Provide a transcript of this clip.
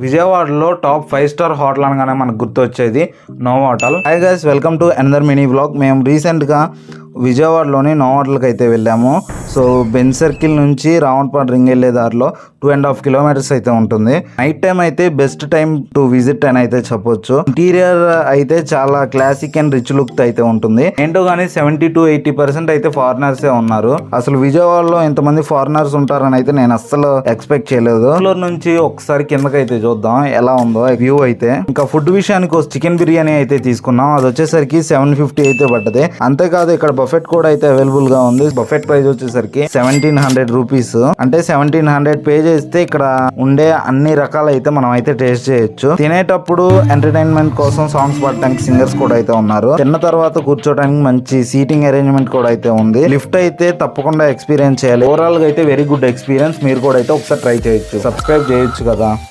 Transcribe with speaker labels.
Speaker 1: విజయవాడలో top 5 star hotel అనగానే మనకు గుర్తొచ్చేది Novotel. Hi guys, welcome to another mini vlog. మేము రీసెంట్గా విజయవాడలోని నోవాటల్కి అయితే వెళ్ళాము. సో బెంజ్ సర్కిల్ నుంచి రావణపాడు రింగ్ వెళ్ళే దారిలో 2.5 కిలోమీటర్స్ అయితే ఉంటుంది. నైట్ టైం అయితే బెస్ట్ టైం టు విజిట్ అని అయితే చెప్పొచ్చు. ఇంటీరియర్ అయితే చాలా క్లాసిక్ అండ్ రిచ్ లుక్ అయితే ఉంటుంది. ఏంటో కానీ 70 to 80% అయితే ఫారినర్సే ఉన్నారు. అసలు విజయవాడలో ఇంతమంది ఫారినర్స్ ఉంటారని అయితే నేను అస్సలు ఎక్స్పెక్ట్ చేయలేదు. ఫ్లోర్ నుంచి ఒకసారి కిందకైతే చూద్దాం ఎలా ఉందో వ్యూ అయితే. ఇంకా ఫుడ్ విషయానికి చికెన్ బిర్యానీ అయితే తీసుకున్నాం. అది వచ్చేసరికి 750 అయితే పడ్డది. అంతేకాదు ఇక్కడ బఫెట్ కూడా అయితే అవైలబుల్ గా ఉంది. బఫెట్ ప్రైస్ వచ్చేసరికి 1700 రూపీస్. అంటే 1700 పే చేస్తే ఇక్కడ ఉండే అన్ని రకాలు అయితే మనం అయితే టేస్ట్ చేయొచ్చు. తినేటప్పుడు ఎంటర్టైన్మెంట్ కోసం సాంగ్స్ పాడటానికి సింగర్స్ కూడా అయితే ఉన్నారు. తిన్న తర్వాత కూర్చోడానికి మంచి సీటింగ్ అరేంజ్మెంట్ కూడా అయితే ఉంది. లిఫ్ట్ అయితే తప్పకుండా ఎక్స్పీరియన్స్ చేయాలి. ఓవరాల్ గా అయితే వెరీ గుడ్ ఎక్స్పీరియన్స్. మీరు కూడా అయితే ఒకసారి ట్రై చేయొచ్చు. సబ్స్క్రైబ్ చేయొచ్చు కదా.